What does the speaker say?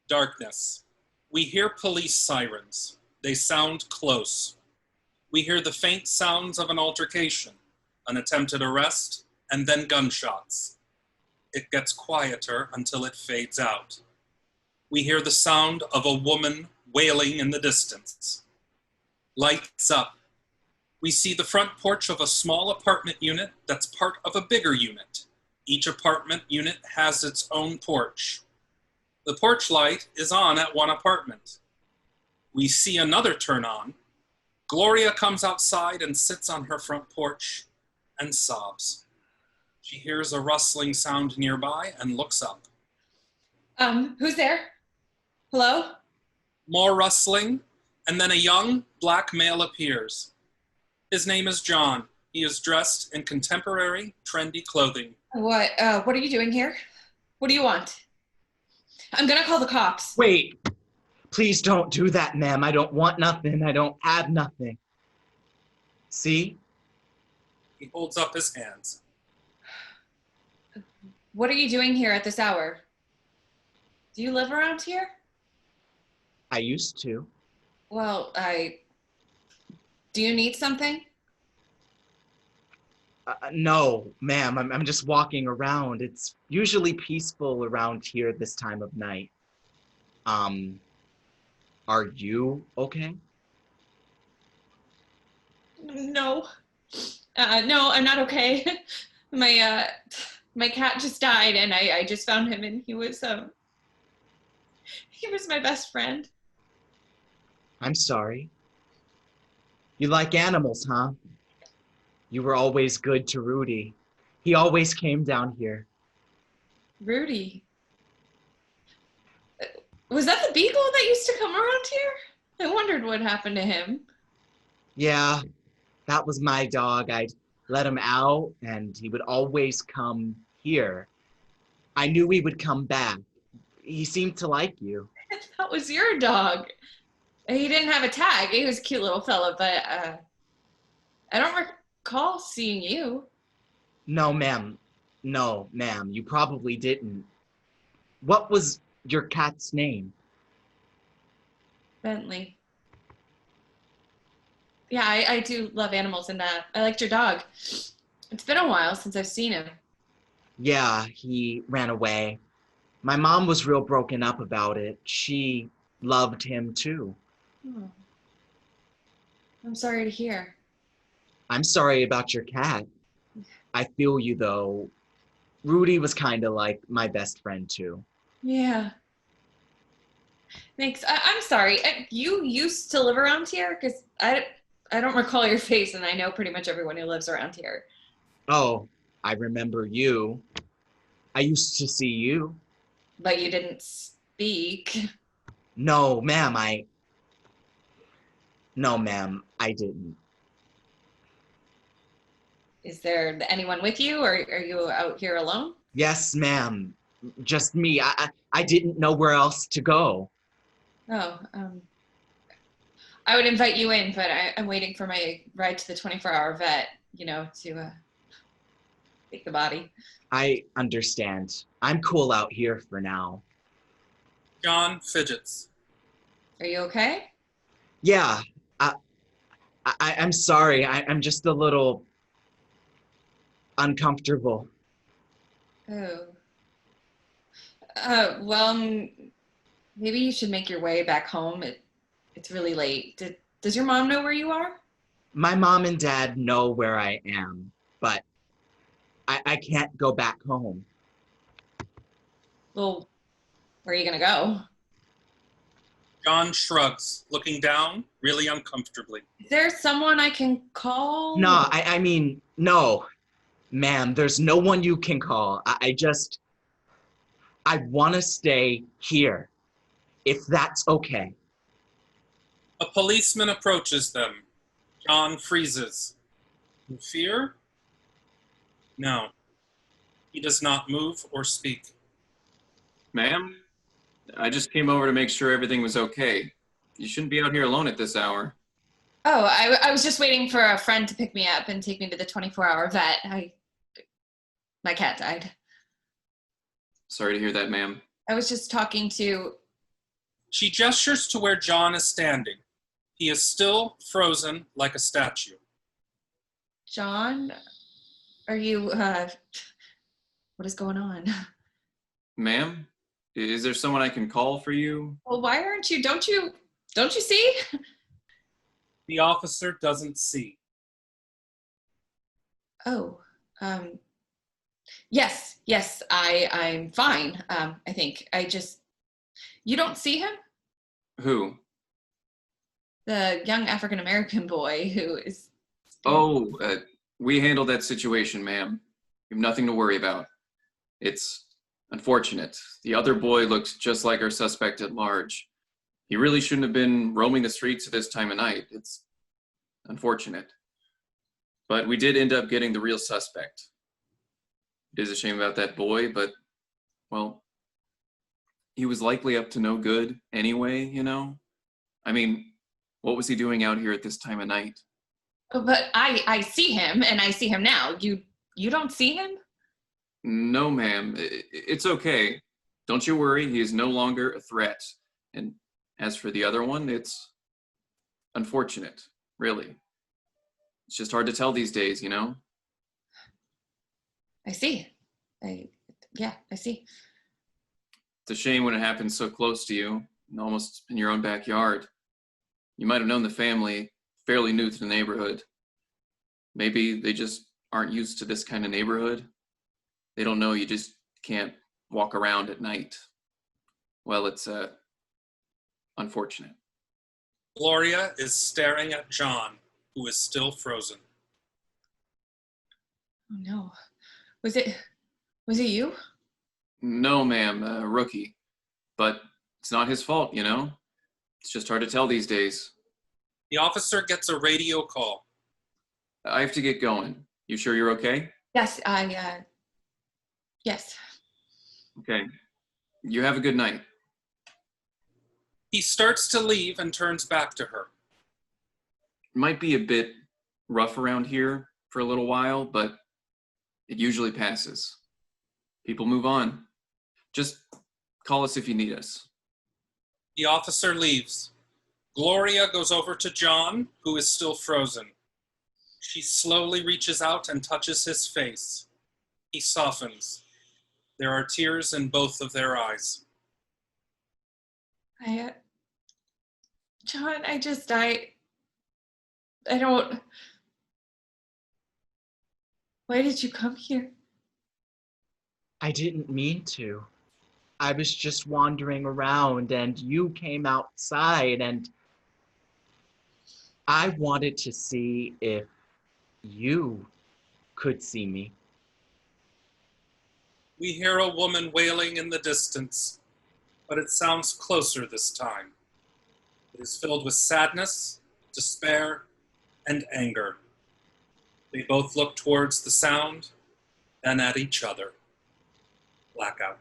Darkness. We hear police sirens. They sound close. We hear the faint sounds of an altercation, an attempted arrest, and then gunshots. It gets quieter until it fades out. We hear the sound of a woman wailing in the distance. Lights up. We see the front porch of a small apartment unit that's part of a bigger unit. Each apartment unit has its own porch. The porch light is on at one apartment. We see another turn on. Gloria comes outside and sits on her front porch and sobs. She hears a rustling sound nearby and looks up. Who's there? Hello? More rustling, and then a young black male appears. His name is John. He is dressed in contemporary, trendy clothing. What are you doing here? What do you want? I'm gonna call the cops. Wait, please don't do that, ma'am. I don't want nothing. I don't have nothing. See? He holds up his hands. What are you doing here at this hour? Do you live around here? I used to. Well, do you need something? No, ma'am. I'm just walking around. It's usually peaceful around here this time of night. Are you okay? No. No, I'm not okay. My cat just died, and I just found him, and he was my best friend. I'm sorry. You like animals, huh? You were always good to Rudy. He always came down here. Rudy? Was that the beagle that used to come around here? I wondered what happened to him. Yeah, that was my dog. I'd let him out, and he would always come here. I knew he would come back. He seemed to like you. That was your dog. He didn't have a tag. He was a cute little fella, but I don't recall seeing you. No, ma'am. No, ma'am. You probably didn't. What was your cat's name? Bentley. Yeah, I do love animals, and I liked your dog. It's been a while since I've seen him. Yeah, he ran away. My mom was real broken up about it. She loved him too. Oh. I'm sorry to hear. I'm sorry about your cat. I feel you though. Rudy was kind of like my best friend too. Yeah. Thanks. I'm sorry. You used to live around here? Because I don't recall your face, and I know pretty much everyone who lives around here. Oh, I remember you. I used to see you. But you didn't speak. No, ma'am, No, ma'am, I didn't. Is there anyone with you, or are you out here alone? Yes, ma'am. Just me. I didn't know where else to go. Oh, I would invite you in, but I'm waiting for my ride to the 24-hour vet, to take the body. I understand. I'm cool out here for now. John fidgets. Are you okay? Yeah, I'm sorry. I'm just a little uncomfortable. Oh. Well, maybe you should make your way back home. It's really late. Does your mom know where you are? My mom and dad know where I am, but I can't go back home. Well, where are you gonna go? John shrugs, looking down really uncomfortably. Is there someone I can call? No, I mean, no. Ma'am, there's no one you can call. I want to stay here, if that's okay. A policeman approaches them. John freezes. In fear? No. He does not move or speak. Ma'am, I just came over to make sure everything was okay. You shouldn't be out here alone at this hour. Oh, I was just waiting for a friend to pick me up and take me to the 24-hour vet. My cat died. Sorry to hear that, ma'am. I was just talking to She gestures to where John is standing. He is still frozen like a statue. John, are you, what is going on? Ma'am, is there someone I can call for you? Well, why aren't you, don't you see? The officer doesn't see. Oh, yes, I'm fine. I think you don't see him? Who? The young African-American boy who is... Oh, we handled that situation, ma'am. You have nothing to worry about. It's unfortunate. The other boy looks just like our suspect at large. He really shouldn't have been roaming the streets at this time of night. It's unfortunate. But we did end up getting the real suspect. It is a shame about that boy, but, well, he was likely up to no good anyway, you know? I mean, what was he doing out here at this time of night? But I see him, and I see him now. You don't see him? No, ma'am. It's okay. Don't you worry. He is no longer a threat. And as for the other one, it's unfortunate, really. It's just hard to tell these days, you know? I see. I see. It's a shame when it happens so close to you, and almost in your own backyard. You might have known the family, fairly new to the neighborhood. Maybe they just aren't used to this kind of neighborhood. They don't know you just can't walk around at night. Well, it's unfortunate. Gloria is staring at John, who is still frozen. Oh no. Was it you? No, ma'am, a rookie. But it's not his fault, you know? It's just hard to tell these days. The officer gets a radio call. I have to get going. You sure you're okay? Yes, yes. Okay. You have a good night. He starts to leave and turns back to her. It might be a bit rough around here for a little while, but it usually passes. People move on. Just call us if you need us. The officer leaves. Gloria goes over to John, who is still frozen. She slowly reaches out and touches his face. He softens. There are tears in both of their eyes. John, I don't... Why did you come here? I didn't mean to. I was just wandering around and you came outside and I wanted to see if you could see me. We hear a woman wailing in the distance, but it sounds closer this time. It is filled with sadness, despair, and anger. They both look towards the sound, then at each other. Blackout.